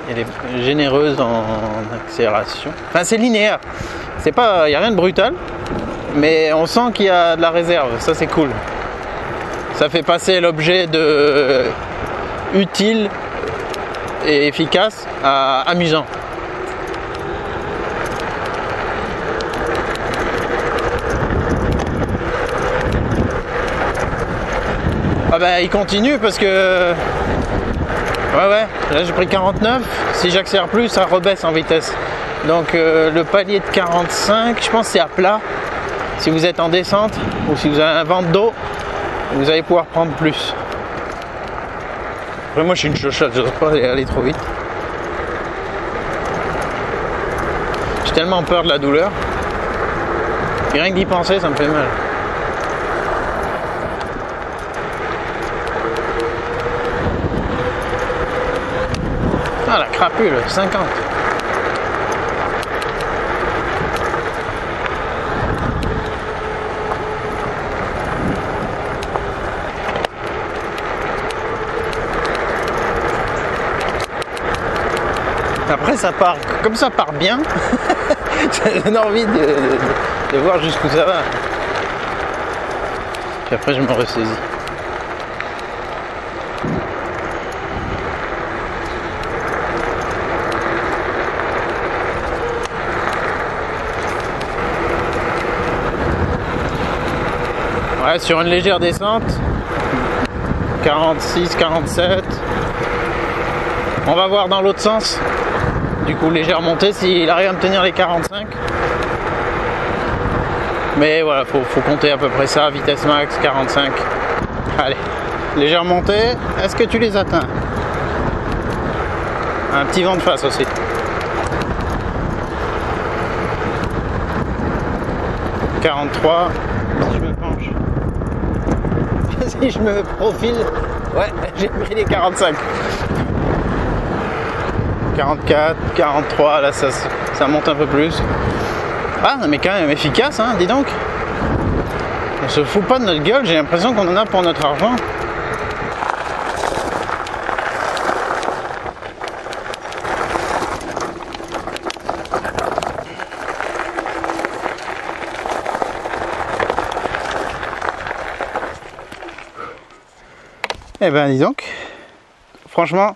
Elle est généreuse en accélération. Enfin, c'est linéaire. C'est pas, il n'y a rien de brutal, mais on sent qu'il y a de la réserve. Ça, c'est cool. Ça fait passer l'objet de utile et efficace à amusant. Ah bah, il continue parce que ouais, là j'ai pris 49, si j'accélère plus ça rebaisse en vitesse. Donc le palier de 45, je pense c'est à plat. Si vous êtes en descente ou si vous avez un vent d'eau, vous allez pouvoir prendre plus. Après moi je suis une chochotte, je n'ose pas aller trop vite. J'ai tellement peur de la douleur. Et rien que d'y penser ça me fait mal. Ah la crapule, 50. Après ça part, comme ça part bien, ça donne envie de voir jusqu'où ça va. Puis après je me ressaisis. Ouais, sur une légère descente, 46, 47. On va voir dans l'autre sens. Du coup, légère montée s'il arrive à me tenir les 45. Mais voilà, faut compter à peu près ça, vitesse max, 45. Allez, légère montée, est-ce que tu les atteins? Un petit vent de face aussi. « 43, si je me penche. Si je me profile, ouais, j'ai pris les 45. 44, 43, là ça monte un peu plus. Ah, mais quand même efficace, hein, dis donc. On se fout pas de notre gueule, j'ai l'impression qu'on en a pour notre argent. Eh ben dis donc, franchement,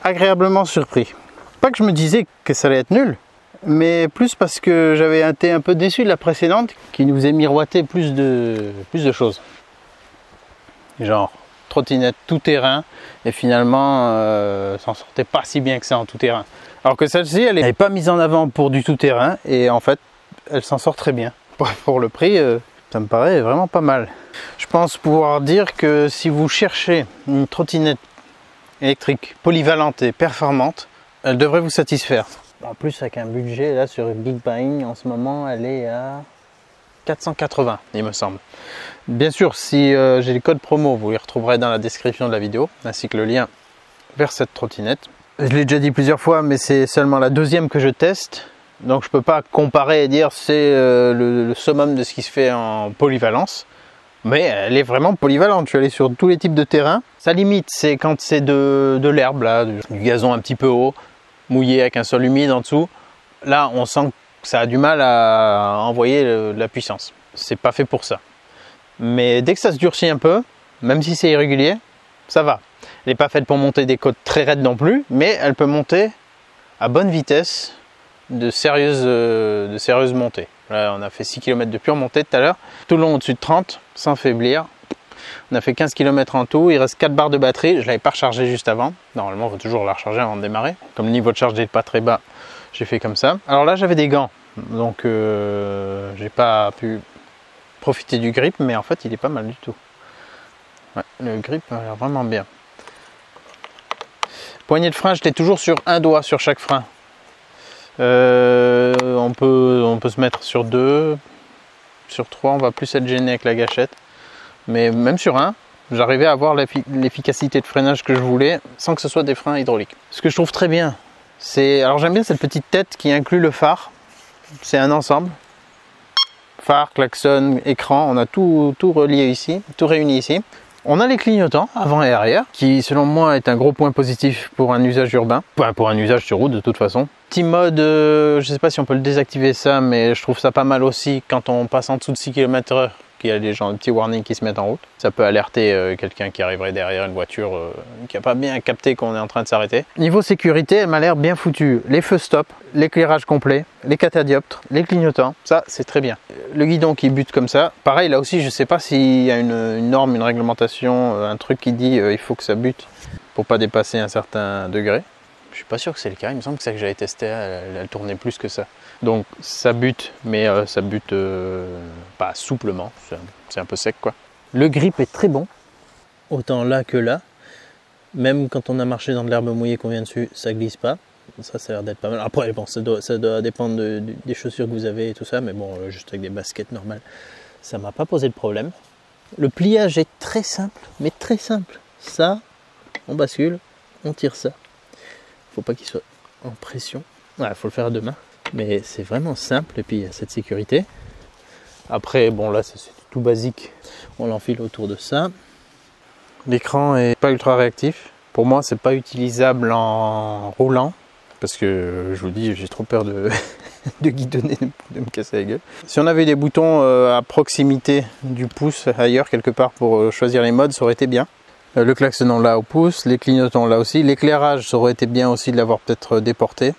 agréablement surpris. Pas que je me disais que ça allait être nul, mais plus parce que j'avais été un peu déçu de la précédente qui nous a miroité plus de choses. Genre trottinette tout terrain et finalement s'en sortait pas si bien que ça en tout terrain. Alors que celle-ci elle n'est pas mise en avant pour du tout terrain et en fait elle s'en sort très bien. Pour le prix, ça me paraît vraiment pas mal. Je pense pouvoir dire que si vous cherchez une trottinette électrique polyvalente et performante, elle devrait vous satisfaire. En plus avec un budget là sur Geekbuying en ce moment elle est à 480 il me semble. Bien sûr si j'ai les codes promo vous les retrouverez dans la description de la vidéo ainsi que le lien vers cette trottinette. Je l'ai déjà dit plusieurs fois mais c'est seulement la deuxième que je teste donc je peux pas comparer et dire c'est le summum de ce qui se fait en polyvalence. Mais elle est vraiment polyvalente, je suis allé sur tous les types de terrains. Sa limite, c'est quand c'est de l'herbe, là, du gazon un petit peu haut, mouillé avec un sol humide en dessous. Là, on sent que ça a du mal à envoyer de la puissance. C'est pas fait pour ça. Mais dès que ça se durcit un peu, même si c'est irrégulier, ça va. Elle n'est pas faite pour monter des côtes très raides non plus, mais elle peut monter à bonne vitesse de sérieuses montées. Là, on a fait 6 km de pure montée tout à l'heure, tout le long au-dessus de 30, sans faiblir. On a fait 15 km en tout, il reste 4 barres de batterie, je ne l'avais pas rechargé juste avant. Normalement, il faut toujours la recharger avant de démarrer. Comme le niveau de charge n'est pas très bas, j'ai fait comme ça. Alors là, j'avais des gants, donc j'ai pas pu profiter du grip, mais en fait, il est pas mal du tout. Ouais, le grip a l'air vraiment bien. Poignée de frein, j'étais toujours sur un doigt sur chaque frein. On peut se mettre sur 2, sur 3, on va plus être gêné avec la gâchette. Mais même sur 1, j'arrivais à avoir l'efficacité de freinage que je voulais sans que ce soit des freins hydrauliques. Ce que je trouve très bien, c'est... Alors j'aime bien cette petite tête qui inclut le phare. C'est un ensemble. Phare, klaxon, écran, on a tout relié ici, tout réuni ici. On a les clignotants avant et arrière, qui selon moi est un gros point positif pour un usage urbain, enfin pour un usage sur route de toute façon. Petit mode, je sais pas si on peut le désactiver ça, mais je trouve ça pas mal aussi quand on passe en dessous de 6 km/h, qu'il y a des petits warnings qui se mettent en route. Ça peut alerter quelqu'un qui arriverait derrière une voiture qui n'a pas bien capté qu'on est en train de s'arrêter. Niveau sécurité, elle m'a l'air bien foutue. Les feux stop, l'éclairage complet, les catadioptres, les clignotants, ça c'est très bien. Le guidon qui bute comme ça, pareil là aussi je sais pas s'il y a une norme, une réglementation, un truc qui dit il faut que ça bute pour pas dépasser un certain degré. Je suis pas sûr que c'est le cas, il me semble que ça que j'avais testé, elle tournait plus que ça. Donc ça bute, mais ça bute pas souplement, c'est un peu sec quoi. Le grip est très bon, autant là que là. Même quand on a marché dans de l'herbe mouillée qu'on vient dessus, ça glisse pas. Ça a l'air d'être pas mal. Après bon, ça doit dépendre des chaussures que vous avez et tout ça, mais bon, juste avec des baskets normales, ça m'a pas posé de problème. Le pliage est très simple, mais très simple. Ça, on bascule, on tire ça. Faut pas qu'il soit en pression. Ouais, faut le faire à deux mains. Mais c'est vraiment simple et puis il y a cette sécurité. Après, bon là c'est tout basique. On l'enfile autour de ça. L'écran est pas ultra réactif. Pour moi, c'est pas utilisable en roulant. Parce que je vous dis, j'ai trop peur de guidonner, de me casser la gueule. Si on avait des boutons à proximité du pouce ailleurs quelque part pour choisir les modes, ça aurait été bien. Le klaxon là au pouce, les clignotants là aussi. L'éclairage, ça aurait été bien aussi de l'avoir peut-être déporté.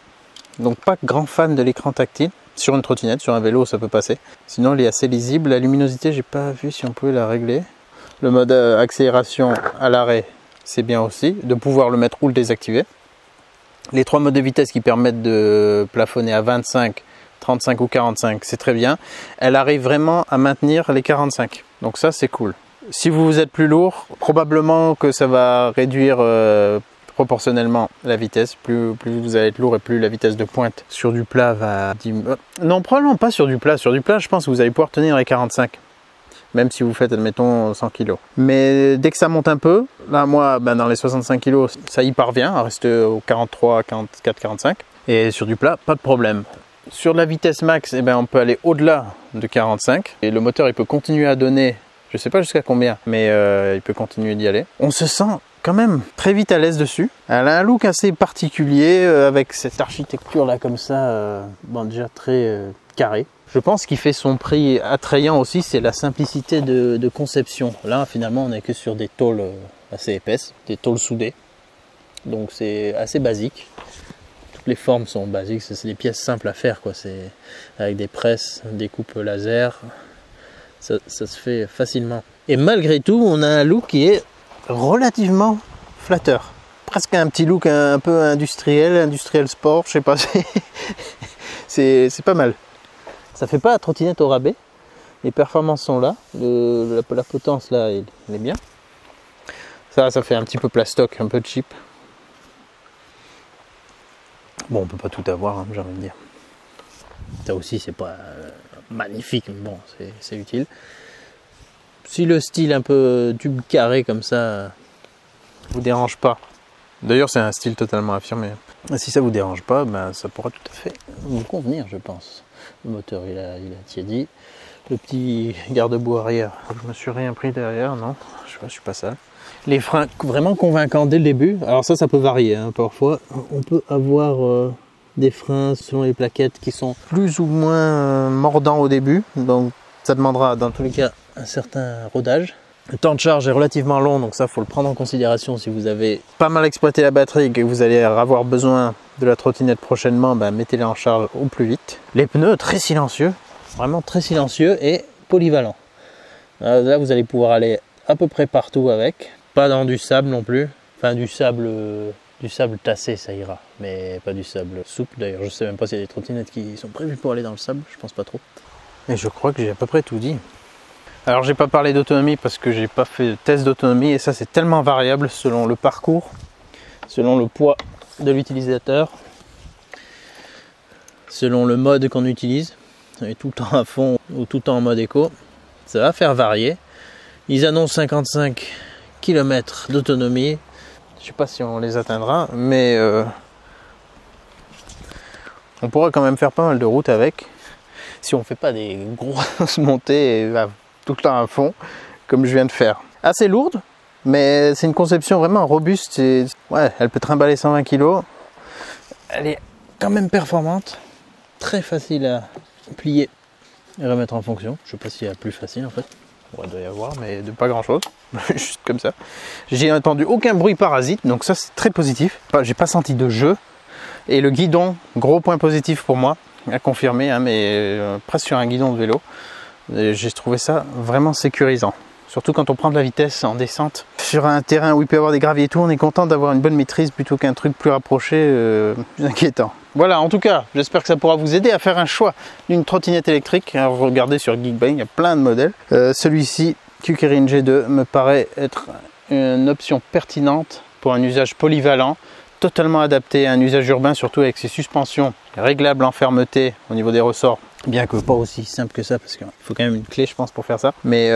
Donc pas grand fan de l'écran tactile. Sur une trottinette, sur un vélo, ça peut passer. Sinon, il est assez lisible. La luminosité, j'ai pas vu si on pouvait la régler. Le mode accélération à l'arrêt, c'est bien aussi. De pouvoir le mettre ou le désactiver. Les trois modes de vitesse qui permettent de plafonner à 25, 35 ou 45, c'est très bien. Elle arrive vraiment à maintenir les 45. Donc ça, c'est cool. Si vous êtes plus lourd, probablement que ça va réduire proportionnellement la vitesse. Plus vous allez être lourd et plus la vitesse de pointe sur du plat va diminuer. Non, probablement pas sur du plat. Sur du plat, je pense que vous allez pouvoir tenir les 45. Même si vous faites, admettons, 100 kg. Mais dès que ça monte un peu, là, moi, dans les 65 kg, ça y parvient à rester aux 43, 44, 45. Et sur du plat, pas de problème. Sur la vitesse max, eh ben, on peut aller au-delà de 45. Et le moteur, il peut continuer à donner, je sais pas jusqu'à combien, mais il peut continuer d'y aller. On se sent quand même très vite à l'aise dessus. Elle a un look assez particulier avec cette architecture là comme ça, bon, déjà très carré. Je pense qu'il fait son prix attrayant aussi, c'est la simplicité de conception. Là finalement on n'est que sur des tôles assez épaisses, des tôles soudées. Donc c'est assez basique. Toutes les formes sont basiques, c'est des pièces simples à faire quoi. C'est avec des presses, des coupes laser. Ça se fait facilement. Et malgré tout, on a un look qui est relativement flatteur. Presque un petit look un peu industriel sport, je sais pas. C'est pas mal. Ça fait pas trottinette au rabais. Les performances sont là. La potence là, elle est bien. Ça fait un petit peu plastoc, un peu cheap. Bon, on peut pas tout avoir, hein, j'ai envie de dire. Ça aussi, c'est pas magnifique, mais bon, c'est utile. Si le style un peu tube carré comme ça vous dérange pas, d'ailleurs c'est un style totalement affirmé, si ça vous dérange pas, ça pourra tout à fait vous convenir, je pense. Le moteur il a tiédi, le petit garde-boue arrière, je me suis rien pris derrière, non, je suis pas sale. Les freins vraiment convaincants dès le début, alors ça peut varier, hein. Parfois on peut avoir des freins selon les plaquettes qui sont plus ou moins mordants au début, donc ça demandera dans tous les cas un certain rodage. Le temps de charge est relativement long, donc ça faut le prendre en considération. Si vous avez pas mal exploité la batterie et que vous allez avoir besoin de la trottinette prochainement, mettez-les en charge au plus vite. Les pneus très silencieux, vraiment très silencieux et polyvalents. Là vous allez pouvoir aller à peu près partout avec, pas dans du sable non plus, enfin du sable tassé ça ira, mais pas du sable souple. D'ailleurs je sais même pas s'il y a des trottinettes qui sont prévues pour aller dans le sable, je pense pas trop. Et je crois que j'ai à peu près tout dit. Alors j'ai pas parlé d'autonomie parce que j'ai pas fait de test d'autonomie et ça c'est tellement variable selon le parcours, selon le poids de l'utilisateur, selon le mode qu'on utilise, et tout le temps à fond ou tout le temps en mode éco, ça va faire varier. Ils annoncent 55 km d'autonomie, je sais pas si on les atteindra, mais on pourra quand même faire pas mal de routes avec, si on fait pas des grosses montées et tout le temps à fond, comme je viens de faire. Assez lourde, mais c'est une conception vraiment robuste. Et, ouais, elle peut trimballer 120 kg. Elle est quand même performante, très facile à plier et remettre en fonction. Je sais pas s'il y a plus facile en fait. Ouais, il doit y avoir, mais de pas grand chose. Juste comme ça. J'ai entendu aucun bruit parasite, donc ça c'est très positif. J'ai pas senti de jeu. Et le guidon, gros point positif pour moi, à confirmer, hein, mais presque sur un guidon de vélo. J'ai trouvé ça vraiment sécurisant. Surtout quand on prend de la vitesse en descente. Sur un terrain où il peut y avoir des graviers et tout, on est content d'avoir une bonne maîtrise plutôt qu'un truc plus rapproché, plus inquiétant. Voilà, en tout cas, j'espère que ça pourra vous aider à faire un choix d'une trottinette électrique. Alors, regardez sur Geekbane, il y a plein de modèles. Celui-ci, Kukirin G2, me paraît être une option pertinente pour un usage polyvalent, totalement adapté à un usage urbain, surtout avec ses suspensions réglables en fermeté au niveau des ressorts. Bien que pas aussi simple que ça, parce qu'il faut quand même une clé, je pense, pour faire ça. Mais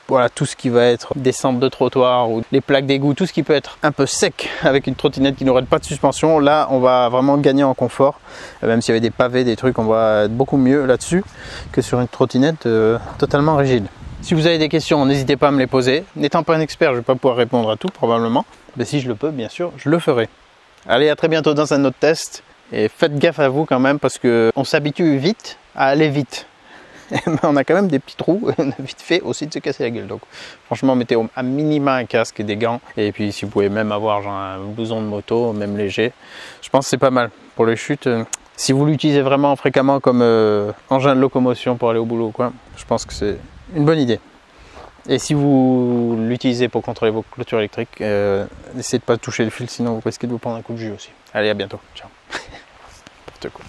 voilà, tout ce qui va être descente de trottoir ou les plaques d'égout, tout ce qui peut être un peu sec avec une trottinette qui n'aurait pas de suspension, là on va vraiment gagner en confort. Même s'il y avait des pavés, des trucs, on va être beaucoup mieux là-dessus que sur une trottinette totalement rigide. Si vous avez des questions, n'hésitez pas à me les poser. N'étant pas un expert, je ne vais pas pouvoir répondre à tout probablement. Mais si je le peux, bien sûr, je le ferai. Allez, à très bientôt dans un autre test. Et faites gaffe à vous quand même, parce qu'on s'habitue vite à aller vite. On a quand même des petits trous, on a vite fait aussi de se casser la gueule. Donc franchement, mettez à minima un casque et des gants. Et puis si vous pouvez même avoir genre un blouson de moto, même léger, je pense que c'est pas mal. Pour les chutes, si vous l'utilisez vraiment fréquemment comme engin de locomotion pour aller au boulot, quoi, je pense que c'est une bonne idée. Et si vous l'utilisez pour contrôler vos clôtures électriques, n'essayez de pas toucher le fil, sinon vous risquez de vous prendre un coup de jus aussi. Allez, à bientôt. Ciao. N'importe quoi.